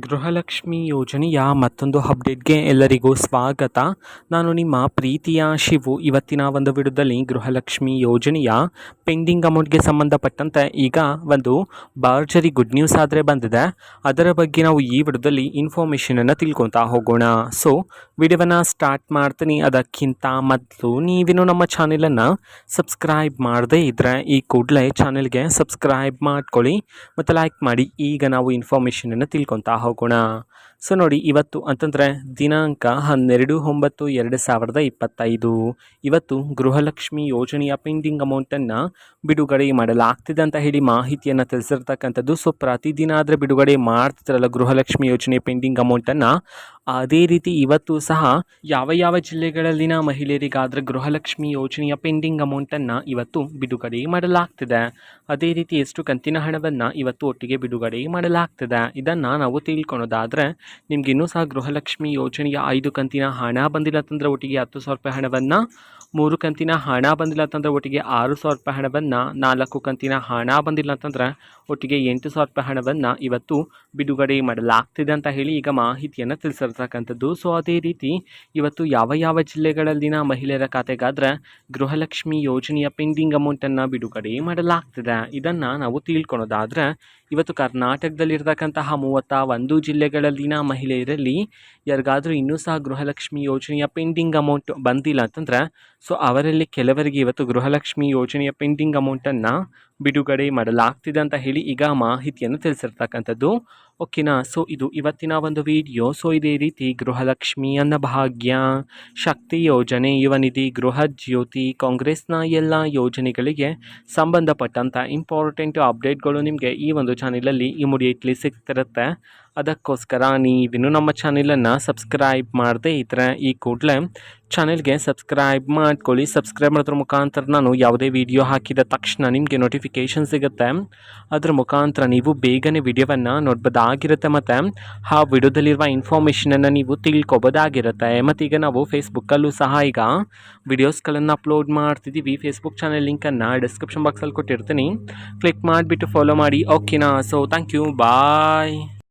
ಗೃಹಲಕ್ಷ್ಮಿ ಯೋಜನೆಯ ಮತ್ತೊಂದು ಅಪ್ಡೇಟ್ಗೆ ಎಲ್ಲರಿಗೂ ಸ್ವಾಗತ. ನಾನು ನಿಮ್ಮ ಪ್ರೀತಿಯ ಶಿವು. ಇವತ್ತಿನ ಒಂದು ವಿಡಿಯೋದಲ್ಲಿ ಗೃಹಲಕ್ಷ್ಮಿ ಯೋಜನೆಯ ಪೆಂಡಿಂಗ್ ಅಮೌಂಟ್ಗೆ ಸಂಬಂಧಪಟ್ಟಂತೆ ಈಗ ಒಂದು ಭರ್ಜರಿ ಗುಡ್ ನ್ಯೂಸ್ ಆದರೆ ಬಂದಿದೆ. ಅದರ ಬಗ್ಗೆ ನಾವು ಈ ವಿಡಿಯೋದಲ್ಲಿ ಇನ್ಫಾರ್ಮೇಷನನ್ನು ತಿಳ್ಕೊತಾ ಹೋಗೋಣ. ಸೊ ವಿಡಿಯೋವನ್ನು ಸ್ಟಾರ್ಟ್ ಮಾಡ್ತೀನಿ. ಅದಕ್ಕಿಂತ ಮೊದಲು ನೀವೇನು ನಮ್ಮ ಚಾನೆಲನ್ನು ಸಬ್ಸ್ಕ್ರೈಬ್ ಮಾಡದೇ ಇದ್ದರೆ ಈ ಕೂಡಲೇ ಚಾನೆಲ್ಗೆ ಸಬ್ಸ್ಕ್ರೈಬ್ ಮಾಡ್ಕೊಳ್ಳಿ ಮತ್ತು ಲೈಕ್ ಮಾಡಿ. ಈಗ ನಾವು ಇನ್ಫಾರ್ಮೇಷನನ್ನು ತಿಳ್ಕೊತಾ ಹೋಗೋಣ. ಸೊ ನೋಡಿ, ಇವತ್ತು ಅಂತಂದರೆ ದಿನಾಂಕ 12/9/2025 ಇವತ್ತು ಗೃಹಲಕ್ಷ್ಮಿ ಯೋಜನೆಯ ಪೆಂಡಿಂಗ್ ಅಮೌಂಟನ್ನು ಬಿಡುಗಡೆ ಮಾಡಲಾಗ್ತಿದೆ ಅಂತ ಹೇಳಿ ಮಾಹಿತಿಯನ್ನು ತಿಳಿಸಿರ್ತಕ್ಕಂಥದ್ದು. ಸೊ ಪ್ರತಿದಿನ ಆದರೆ ಬಿಡುಗಡೆ ಮಾಡ್ತಿದ್ರಲ್ಲ ಗೃಹಲಕ್ಷ್ಮಿ ಯೋಜನೆ ಪೆಂಡಿಂಗ್ ಅಮೌಂಟನ್ನು, ಅದೇ ರೀತಿ ಇವತ್ತು ಸಹ ಯಾವ ಯಾವ ಜಿಲ್ಲೆಗಳಲ್ಲಿನ ಮಹಿಳೆಯರಿಗಾದರೆ ಗೃಹಲಕ್ಷ್ಮಿ ಯೋಜನೆಯ ಪೆಂಡಿಂಗ್ ಅಮೌಂಟನ್ನು ಇವತ್ತು ಬಿಡುಗಡೆ ಮಾಡಲಾಗ್ತಿದೆ. ಅದೇ ರೀತಿ ಎಷ್ಟು ಕಂತಿನ ಹಣವನ್ನು ಇವತ್ತು ಒಟ್ಟಿಗೆ ಬಿಡುಗಡೆ ಮಾಡಲಾಗ್ತಿದೆ ಇದನ್ನು ನಾವು ತಿಳ್ಕೊಳೋದಾದರೆ, ನಿಮ್ಗೆ ಇನ್ನೂ ಸಹ ಗೃಹಲಕ್ಷ್ಮಿ ಯೋಜನೆಯ 5 ಕಂತಿನ ಹಣ ಬಂದಿಲ್ಲ ಅಂತಂದರೆ ಒಟ್ಟಿಗೆ 10,000 ರೂಪಾಯಿ ಹಣವನ್ನು, 3 ಕಂತಿನ ಹಣ ಬಂದಿಲ್ಲ ಅಂತಂದರೆ ಒಟ್ಟಿಗೆ 6,000 ರೂಪಾಯಿ ಹಣವನ್ನು, 4 ಕಂತಿನ ಹಣ ಬಂದಿಲ್ಲ ಅಂತಂದರೆ ಒಟ್ಟಿಗೆ 8,000 ರೂಪಾಯಿ ಹಣವನ್ನು ಇವತ್ತು ಬಿಡುಗಡೆ ಮಾಡಲಾಗ್ತಿದೆ ಅಂತ ಹೇಳಿ ಈಗ ಮಾಹಿತಿಯನ್ನು ತಿಳಿಸಿರ್ತಕ್ಕಂಥದ್ದು. ಸೊ ಅದೇ ರೀತಿ ಇವತ್ತು ಯಾವ ಯಾವ ಜಿಲ್ಲೆಗಳಲ್ಲಿನ ಮಹಿಳೆಯರ ಖಾತೆಗಾದರೆ ಗೃಹಲಕ್ಷ್ಮಿ ಯೋಜನೆಯ ಪೆಂಡಿಂಗ್ ಅಮೌಂಟನ್ನು ಬಿಡುಗಡೆ ಮಾಡಲಾಗ್ತಿದೆ ಇದನ್ನು ನಾವು ತಿಳ್ಕೊಳೋದಾದರೆ, ಇವತ್ತು ಕರ್ನಾಟಕದಲ್ಲಿರ್ತಕ್ಕಂತಹ 31 ಜಿಲ್ಲೆಗಳಲ್ಲಿನ ಮಹಿಳೆಯರಲ್ಲಿ ಯಾರಿಗಾದರೂ ಇನ್ನೂ ಸಹ ಗೃಹಲಕ್ಷ್ಮಿ ಯೋಜನೆಯ ಪೆಂಡಿಂಗ್ ಅಮೌಂಟ್ ಬಂದಿಲ್ಲ ಅಂತಂದರೆ, ಸೊ ಅವರಲ್ಲಿ ಕೆಲವರಿಗೆ ಇವತ್ತು ಗೃಹಲಕ್ಷ್ಮಿ ಯೋಜನೆಯ ಪೆಂಡಿಂಗ್ ಅಮೌಂಟನ್ನು ಬಿಡುಗಡೆ ಮಾಡಲಾಗ್ತಿದೆ ಅಂತ ಹೇಳಿ ಈಗ ಮಾಹಿತಿಯನ್ನು ತಿಳಿಸಿರ್ತಕ್ಕಂಥದ್ದು. ಓಕೆನಾ. ಸೊ ಇದು ಇವತ್ತಿನ ಒಂದು ವಿಡಿಯೋ. ಸೊ ಇದೇ ರೀತಿ ಗೃಹಲಕ್ಷ್ಮಿ, ಅನ್ನಭಾಗ್ಯ, ಶಕ್ತಿ ಯೋಜನೆ, ಯುವನಿಧಿ, ಗೃಹ ಜ್ಯೋತಿ, ಕಾಂಗ್ರೆಸ್ನ ಎಲ್ಲ ಯೋಜನೆಗಳಿಗೆ ಸಂಬಂಧಪಟ್ಟಂಥ ಇಂಪಾರ್ಟೆಂಟ್ ಅಪ್ಡೇಟ್ಗಳು ನಿಮಗೆ ಈ ಒಂದು ಚಾನಲಲ್ಲಿ ಇಮಿಡಿಯೇಟ್ಲಿ ಸಿಗ್ತಿರುತ್ತೆ. ಅದಕ್ಕೋಸ್ಕರ ನೀವಿನ್ನೂ ನಮ್ಮ ಚಾನಲನ್ನು ಸಬ್ಸ್ಕ್ರೈಬ್ ಮಾಡದೇ ಇದ್ದರೆ ಈ ಕೂಡಲೇ ಚಾನೆಲ್ಗೆ ಸಬ್ಸ್ಕ್ರೈಬ್ ಮಾಡ್ಕೊಳ್ಳಿ. ಸಬ್ಸ್ಕ್ರೈಬ್ ಮಾಡೋದ್ರ ಮುಖಾಂತರ ನಾನು ಯಾವುದೇ ವಿಡಿಯೋ ಹಾಕಿದ ತಕ್ಷಣ ನಿಮಗೆ ನೋಟಿಫಿಕೇಷನ್ ಸಿಗುತ್ತೆ. ಅದರ ಮುಖಾಂತರ ನೀವು ಬೇಗನೆ ವಿಡಿಯೋವನ್ನು ನೋಡ್ಬೋದಾಗಿರುತ್ತೆ ಮತ್ತು ಆ ವಿಡಿಯೋದಲ್ಲಿರುವ ಇನ್ಫಾರ್ಮೇಷನನ್ನು ನೀವು ತಿಳ್ಕೊಬೋದಾಗಿರುತ್ತೆ. ಮತ್ತು ಈಗ ನಾವು ಫೇಸ್ಬುಕ್ಕಲ್ಲೂ ಸಹ ಈಗ ವಿಡಿಯೋಸ್ಗಳನ್ನು ಅಪ್ಲೋಡ್ ಮಾಡ್ತಿದ್ದೀವಿ. ಫೇಸ್ಬುಕ್ ಚಾನೆಲ್ ಲಿಂಕನ್ನು ಡಿಸ್ಕ್ರಿಪ್ಷನ್ ಬಾಕ್ಸಲ್ಲಿ ಕೊಟ್ಟಿರ್ತೀನಿ, ಕ್ಲಿಕ್ ಮಾಡಿಬಿಟ್ಟು ಫಾಲೋ ಮಾಡಿ. ಓಕೆನಾ. So thank you, bye.